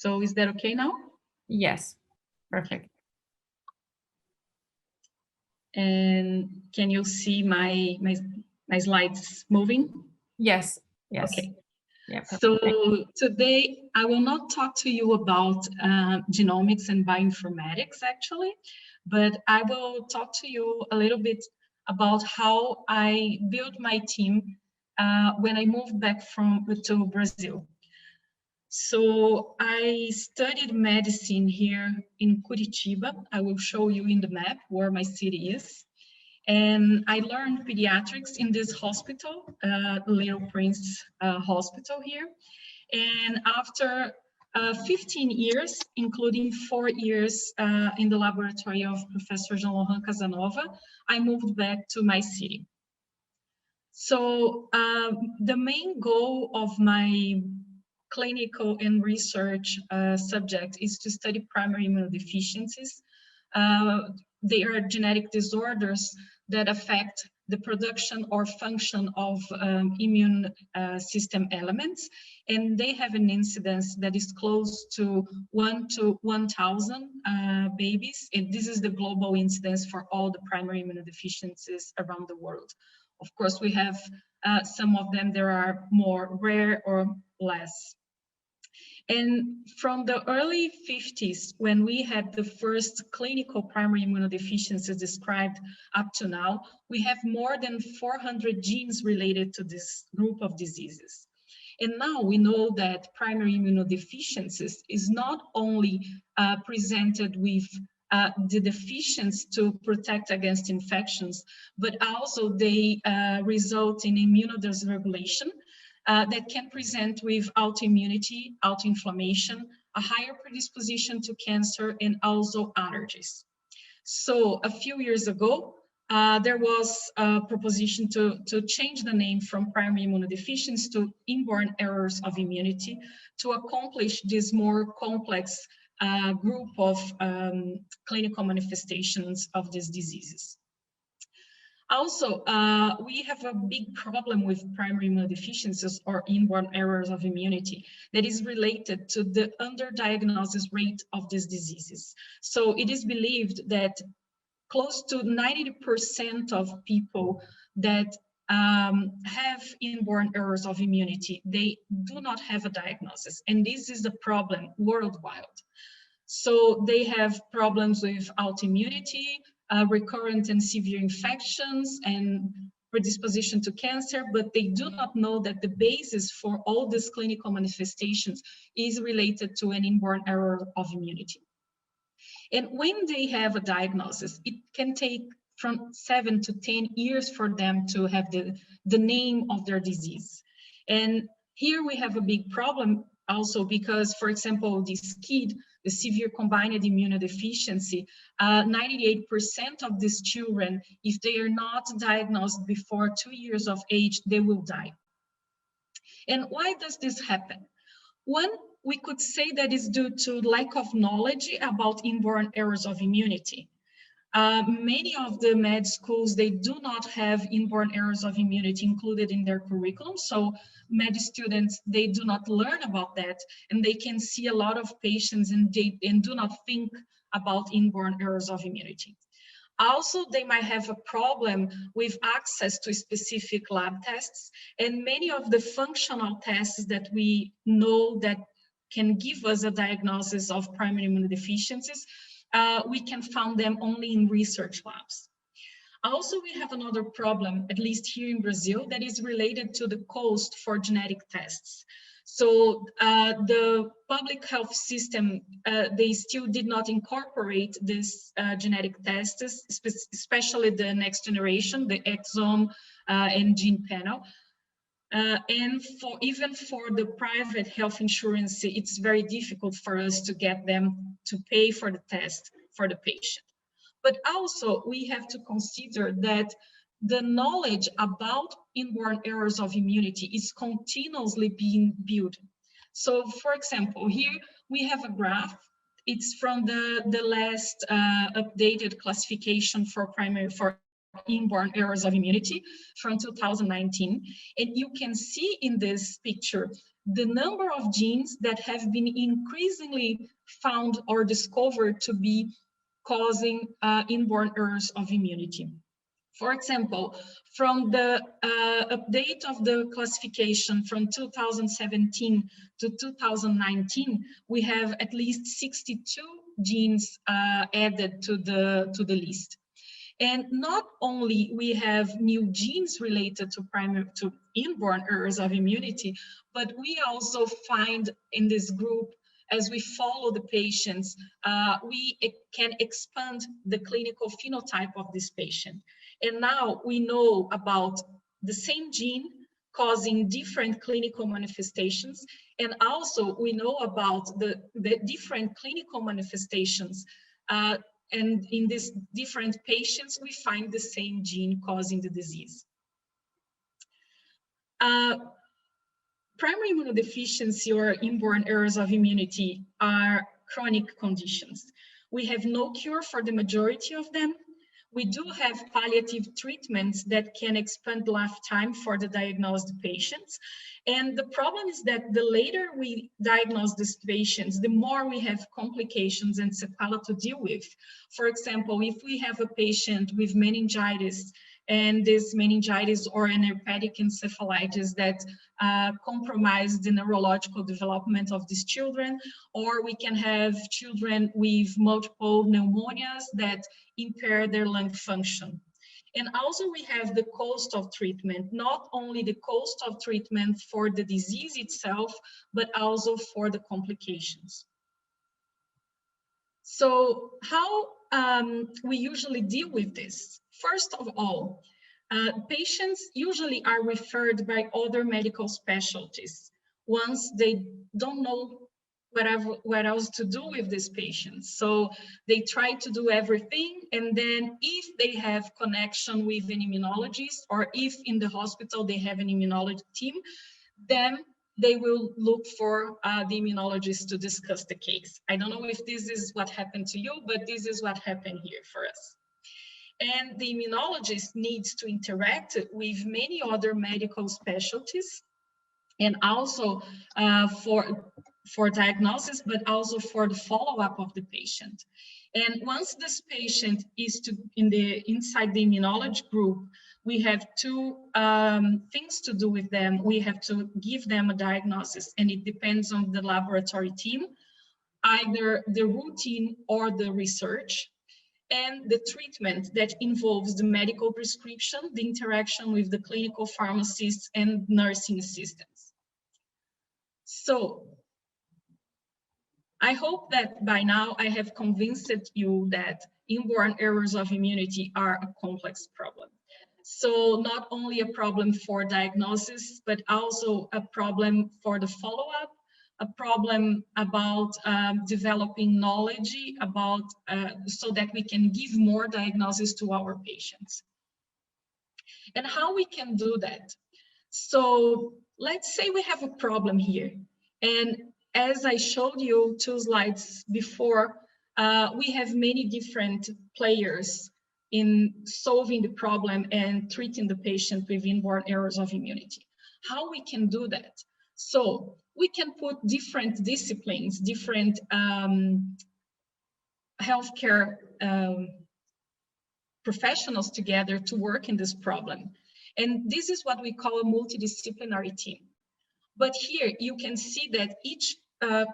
So is that okay now? Yes, perfect. And can you see my slides moving? Yes, yes. Okay. Yeah, So today I will not talk to you about genomics and bioinformatics actually, but I will talk to you a little bit about how I built my team when I moved back to Brazil. So I studied medicine here in Curitiba. I will show you in the map where my city is. And I learned pediatrics in this hospital, Little Prince Hospital here. And after 15 years, including 4 years in the laboratory of Professor Jean-Laurent Casanova, I moved back to my city. So the main goal of my clinical and research subject is to study primary immunodeficiencies. They are genetic disorders that affect the production or function of immune system elements, and they have an incidence that is close to 1 to 1,000 babies, and this is the global incidence for all the primary immunodeficiencies around the world. Of course, we have some of them that are more rare or less. And from the early 50s, when we had the first clinical primary immunodeficiencies described up to now, we have more than 400 genes related to this group of diseases. And now we know that primary immunodeficiencies is not only presented with the deficiency to protect against infections, but also they result in immunodysregulation that can present with autoimmunity, autoinflammation, a higher predisposition to cancer, and also allergies. So a few years ago, there was a proposition to change the name from primary immunodeficiency to inborn errors of immunity to accomplish this more complex group of clinical manifestations of these diseases. Also, we have a big problem with primary immunodeficiencies or inborn errors of immunity that is related to the underdiagnosis rate of these diseases. So it is believed that close to 90% of people that have inborn errors of immunity, they do not have a diagnosis. And this is a problem worldwide. So they have problems with autoimmunity, recurrent and severe infections, and predisposition to cancer, but they do not know that the basis for all these clinical manifestations is related to an inborn error of immunity. And when they have a diagnosis, it can take from 7 to 10 years for them to have the name of their disease. And here we have a big problem also because, for example, this KID, the severe combined immunodeficiency, 98% of these children, if they are not diagnosed before 2 years of age, they will die. And why does this happen? One, we could say that is due to lack of knowledge about inborn errors of immunity. Many of the med schools, they do not have inborn errors of immunity included in their curriculum. So med students, they do not learn about that, and they can see a lot of patients and do not think about inborn errors of immunity. Also, they might have a problem with access to specific lab tests, and many of the functional tests that we know that can give us a diagnosis of primary immunodeficiencies, we can find them only in research labs. Also, we have another problem, at least here in Brazil, that is related to the cost for genetic tests. So the public health system, they still did not incorporate this genetic tests, especially the next generation, the exome and gene panel. And even for the private health insurance, it's very difficult for us to get them to pay for the test for the patient. But also we have to consider that the knowledge about inborn errors of immunity is continuously being built. So for example, here we have a graph. It's from the last updated classification for inborn errors of immunity from 2019. And you can see in this picture the number of genes that have been increasingly found or discovered to be causing inborn errors of immunity. For example, from the update of the classification from 2017 to 2019, we have at least 62 genes added to the list. And not only we have new genes related to inborn errors of immunity, but we also find in this group, as we follow the patients, we can expand the clinical phenotype of this patient. And now we know about the same gene causing different clinical manifestations. And also we know about the different clinical manifestations. And in these different patients, we find the same gene causing the disease. Primary immunodeficiency or inborn errors of immunity are chronic conditions. We have no cure for the majority of them. We do have palliative treatments that can expand lifetime for the diagnosed patients. And the problem is that the later we diagnose these patients, the more we have complications and sequelae to deal with. For example, if we have a patient with meningitis, and this meningitis or an herpetic encephalitis that compromise the neurological development of these children, or we can have children with multiple pneumonias that impair their lung function. And also we have the cost of treatment, not only the cost of treatment for the disease itself, but also for the complications. So how we usually deal with this? First of all, patients usually are referred by other medical specialties once they don't know what else to do with these patients. So they try to do everything, and then if they have connection with an immunologist, or if in the hospital they have an immunology team, then they will look for the immunologist to discuss the case. I don't know if this is what happened to you, but this is what happened here for us. And the immunologist needs to interact with many other medical specialties, and also for diagnosis, but also for the follow-up of the patient. And once this patient is inside the immunology group, we have two things to do with them. We have to give them a diagnosis, and it depends on the laboratory team, either the routine or the research, and the treatment that involves the medical prescription, the interaction with the clinical pharmacists and nursing assistants. So I hope that by now I have convinced you that inborn errors of immunity are a complex problem. So not only a problem for diagnosis, but also a problem for the follow-up, a problem about developing knowledge about so that we can give more diagnosis to our patients. And how we can do that? So let's say we have a problem here, and as I showed you 2 slides before, we have many different players in solving the problem and treating the patient with inborn errors of immunity. How we can do that? So we can put different disciplines, different healthcare professionals together to work in this problem. And this is what we call a multidisciplinary team. But here you can see that each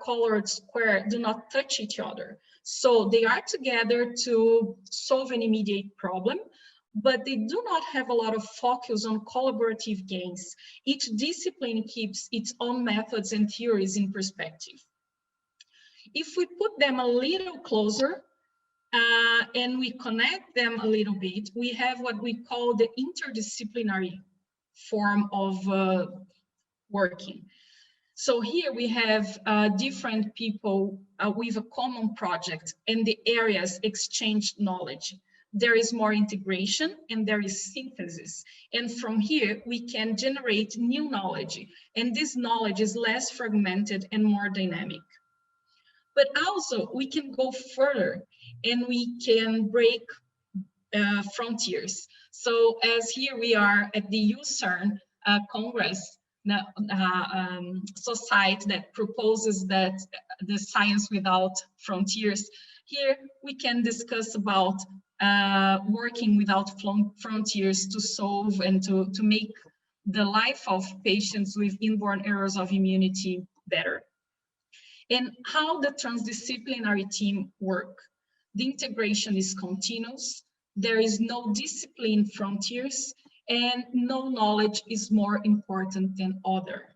colored square do not touch each other. So they are together to solve an immediate problem, but they do not have a lot of focus on collaborative gains. Each discipline keeps its own methods and theories in perspective. If we put them a little closer and we connect them a little bit, we have what we call the interdisciplinary form of working. So here we have different people with a common project, and the areas exchange knowledge. There is more integration and there is synthesis. And from here, we can generate new knowledge. And this knowledge is less fragmented and more dynamic. But also we can go further and we can break frontiers. So as here we are at the UCERN Congress, society that proposes that the science without frontiers. Here we can discuss about working without frontiers to solve and to make the life of patients with inborn errors of immunity better. And how the transdisciplinary team work. The integration is continuous. There is no discipline frontiers, and no knowledge is more important than other.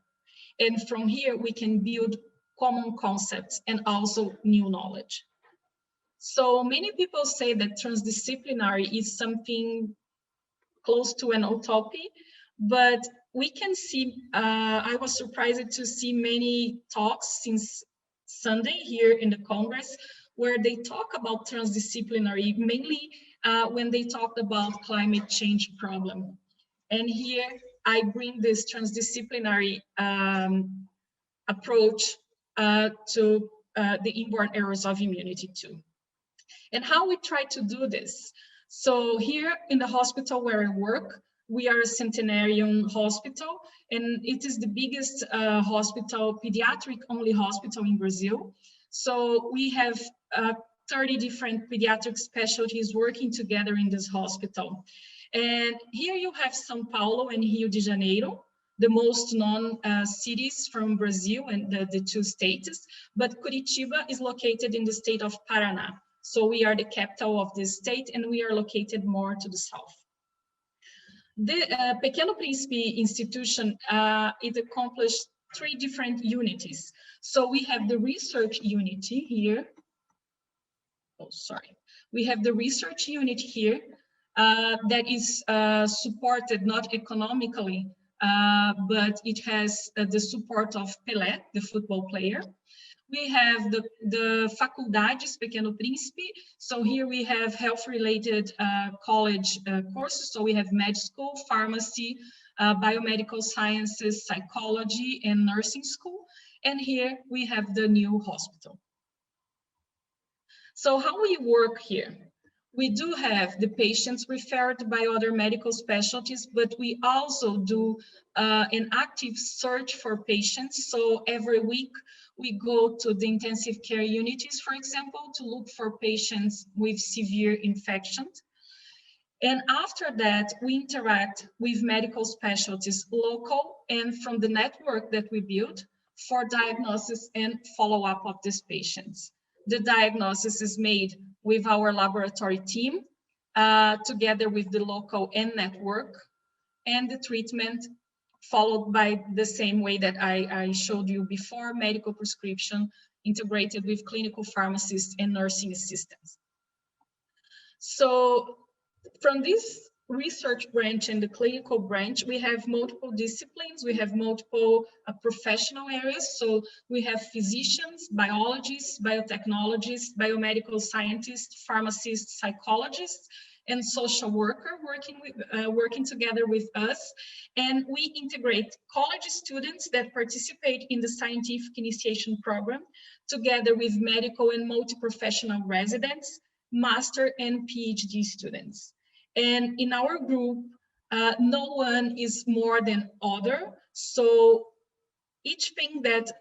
And from here, we can build common concepts and also new knowledge. So many people say that transdisciplinary is something close to an utopia, but we can see, I was surprised to see many talks since Sunday here in the Congress, where they talk about transdisciplinary, mainly when they talked about climate change problem. And here I bring this transdisciplinary approach to the inborn errors of immunity too. And how we try to do this. So here in the hospital where I work, we are a centenarian hospital, and it is the biggest hospital, pediatric only hospital in Brazil. So we have 30 different pediatric specialties working together in this hospital. And here you have São Paulo and Rio de Janeiro, the most known cities from Brazil and the two states, but Curitiba is located in the state of Paraná. So we are the capital of this state, and we are located more to the south. The Pequeno Príncipe institution, it accomplished 3 different unities. So we have the research unity here. Oh, sorry. We have the research unit here that is supported not economically, but it has the support of Pelé, the football player. We have the faculdades Pequeno Príncipe. So here we have health-related college courses. So we have med school, pharmacy, biomedical sciences, psychology, and nursing school. And here we have the new hospital. So how we work here? We do have the patients referred by other medical specialties, but we also do an active search for patients. So every week we go to the intensive care units, for example, to look for patients with severe infections. And after that, we interact with medical specialties, local and from the network that we build for diagnosis and follow-up of these patients. The diagnosis is made with our laboratory team, together with the local and network, and the treatment followed by the same way that I showed you before, medical prescription integrated with clinical pharmacists and nursing assistants. So from this research branch and the clinical branch, we have multiple disciplines, we have multiple professional areas. So we have physicians, biologists, biotechnologists, biomedical scientists, pharmacists, psychologists, and social worker working together with us. And we integrate college students that participate in the scientific initiation program together with medical and multi-professional residents, master and PhD students. And in our group, no one is more than other. So each thing that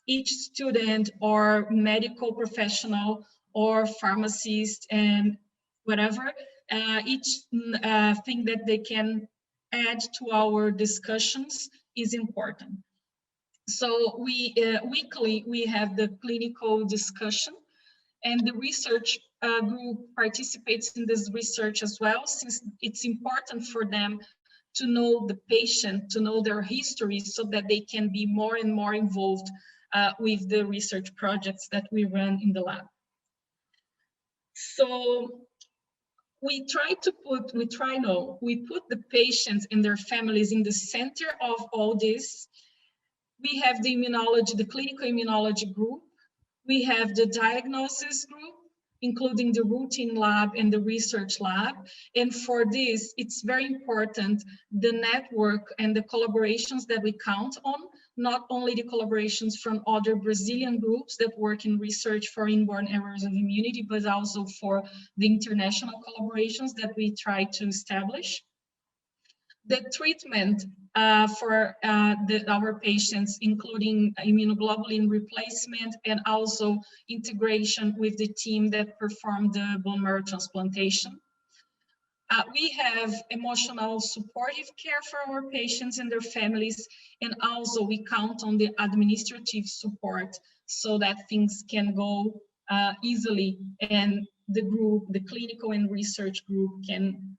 each student or medical professional or pharmacist and whatever, each thing that they can add to our discussions is important. So we weekly, we have the clinical discussion, and the research group participates in this research as well, since it's important for them to know the patient, to know their history, so that they can be more and more involved with the research projects that we run in the lab. So we put the patients and their families in the center of all this. We have the immunology, the clinical immunology group. We have the diagnosis group, including the routine lab and the research lab. And for this, it's very important, the network and the collaborations that we count on, not only the collaborations from other Brazilian groups that work in research for inborn errors of immunity, but also for the international collaborations that we try to establish. The treatment for our patients, including immunoglobulin replacement and also integration with the team that performed the bone marrow transplantation. We have emotional supportive care for our patients and their families, and also we count on the administrative support so that things can go easily, and the group, the clinical and research group, can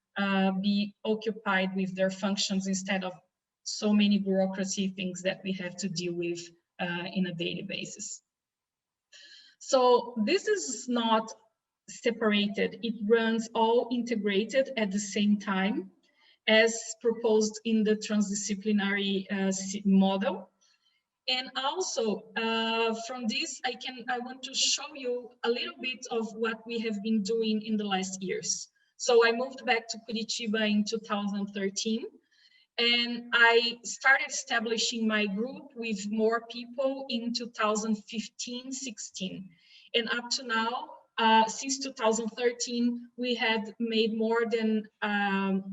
be occupied with their functions instead of so many bureaucracy things that we have to deal with in a daily basis. So this is not separated, it runs all integrated at the same time as proposed in the transdisciplinary model. And also from this, I want to show you a little bit of what we have been doing in the last years. So I moved back to Curitiba in 2013, and I started establishing my group with more people in 2015-16. And up to now, since 2013, we had made more than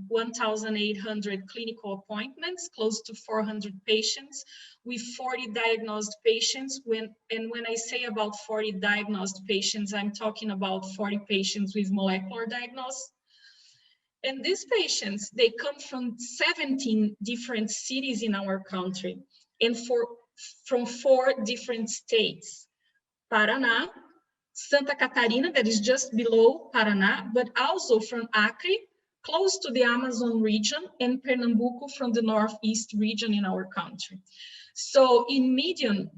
1,800 clinical appointments, close to 400 patients, with 40 diagnosed patients. When I say about 40 diagnosed patients, I'm talking about 40 patients with molecular diagnosis. And these patients, they come from 17 different cities in our country and from 4 different states: Paraná, Santa Catarina, that is just below Paraná, but also from Acre, close to the Amazon region, and Pernambuco from the Northeast region in our country. So in median,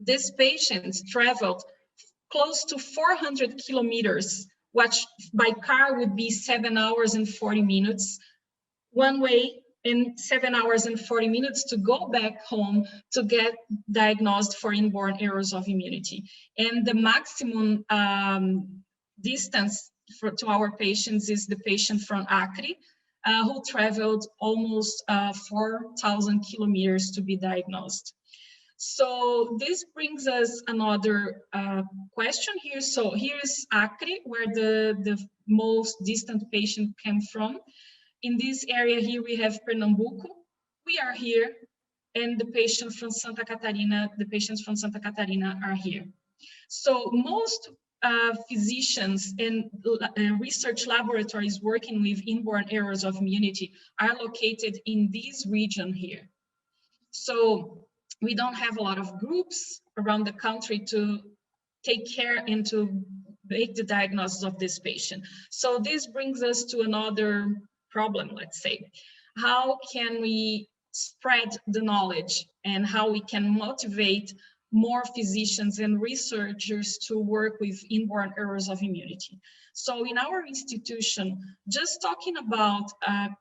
these patients traveled close to 400 kilometers, which by car would be 7 hours and 40 minutes one way, and 7 hours and 40 minutes to go back home to get diagnosed for inborn errors of immunity. And the maximum distance to our patients is the patient from Acre, who traveled almost 4,000 kilometers to be diagnosed. So this brings us another question here. So here's Acre, where the most distant patient came from. In this area here, we have Pernambuco. We are here, and the patients from Santa Catarina are here. So most physicians and research laboratories working with inborn errors of immunity are located in this region here. So we don't have a lot of groups around the country to take care and to make the diagnosis of this patient. So this brings us to another problem, let's say. How can we spread the knowledge, and how we can motivate more physicians and researchers to work with inborn errors of immunity? So in our institution, just talking about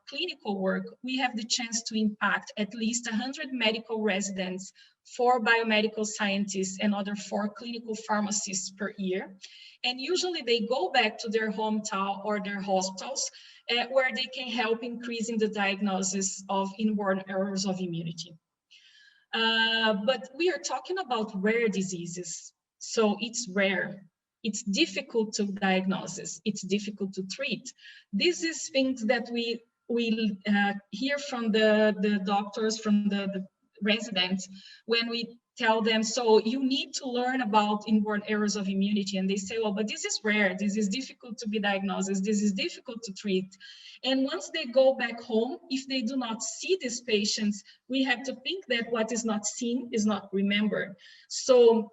clinical work, we have the chance to impact at least 100 medical residents, 4 biomedical scientists, and other 4 clinical pharmacists per year. And usually they go back to their hometown or their hospitals where they can help increasing the diagnosis of inborn errors of immunity. But we are talking about rare diseases, so it's rare. It's difficult to diagnose, it's difficult to treat. This is things that we hear from the doctors, from the residents, when we tell them, so you need to learn about inborn errors of immunity, and they say, well, but this is rare, this is difficult to be diagnosed, this is difficult to treat. And once they go back home, if they do not see these patients, we have to think that what is not seen is not remembered. So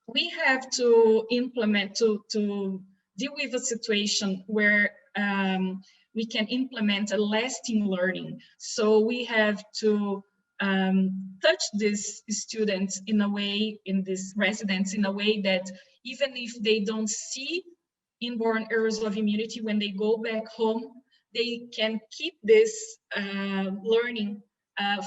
we have to implement, to deal with a situation where we can implement a lasting learning. So we have to touch these students in a way, in these residents, in a way that even if they don't see inborn errors of immunity, when they go back home, they can keep this learning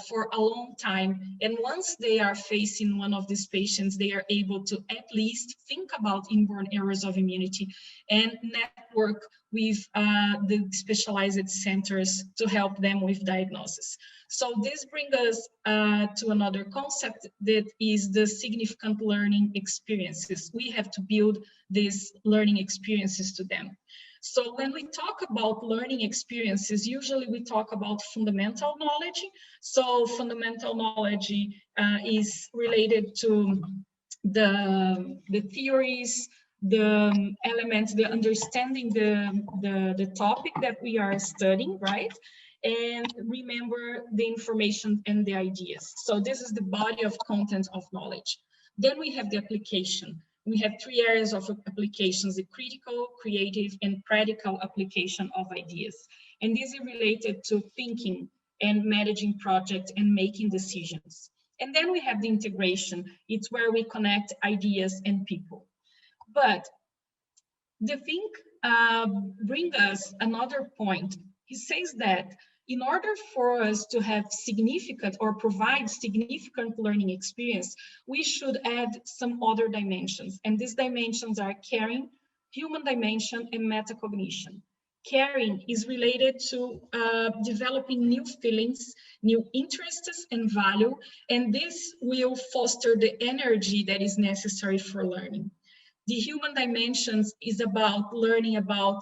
for a long time. And once they are facing one of these patients, they are able to at least think about inborn errors of immunity and network with the specialized centers to help them with diagnosis. So this brings us to another concept, that is the significant learning experiences. We have to build these learning experiences to them. So when we talk about learning experiences, usually we talk about fundamental knowledge. So fundamental knowledge is related to the theories, the elements, the understanding the topic that we are studying, right? And remember the information and the ideas. So this is the body of content of knowledge. Then we have the application. We have three areas of applications: the critical, creative, and practical application of ideas. And these are related to thinking and managing projects and making decisions. And then we have the integration. It's where we connect ideas and people. But the thing brings us another point. He says that in order for us to have significant or provide significant learning experience, we should add some other dimensions. And these dimensions are caring, human dimension, and metacognition. Caring is related to developing new feelings, new interests and value, and this will foster the energy that is necessary for learning. The human dimensions is about learning about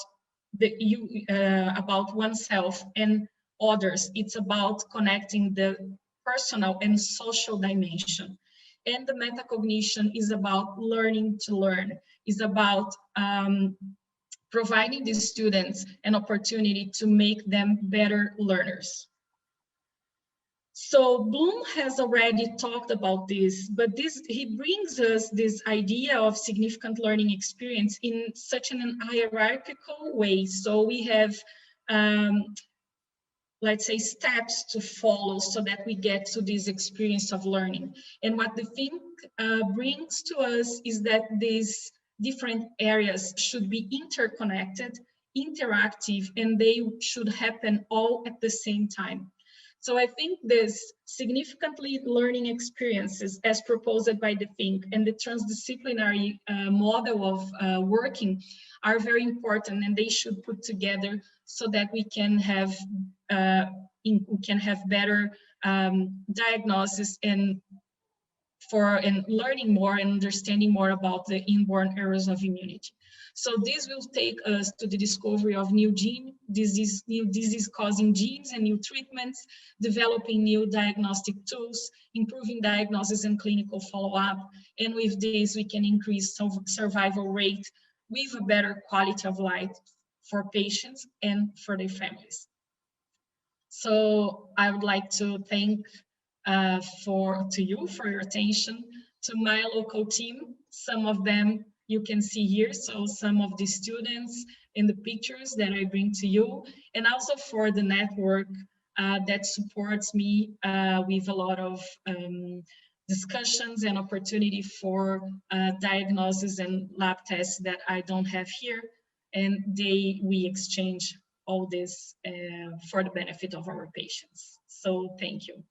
about oneself and others. It's about connecting the personal and social dimension. And the metacognition is about learning to learn, is about providing the students an opportunity to make them better learners. So Bloom has already talked about this, but he brings us this idea of significant learning experience in such an hierarchical way. So we have, let's say, steps to follow so that we get to this experience of learning. And what the thing brings to us is that these different areas should be interconnected, interactive, and they should happen all at the same time. So I think this significantly learning experiences as proposed by the Think and the transdisciplinary model of working are very important, and they should put together so that we can have better diagnosis and learning more and understanding more about the inborn errors of immunity. So this will take us to the discovery of new disease-causing genes and new treatments, developing new diagnostic tools, improving diagnosis and clinical follow-up. And with this, we can increase survival rate with a better quality of life for patients and for their families. So I would like to thank to you for your attention, to my local team. Some of them you can see here, so some of the students in the pictures that I bring to you, and also for the network that supports me with a lot of discussions and opportunity for diagnosis and lab tests that I don't have here, and we exchange all this for the benefit of our patients. So thank you.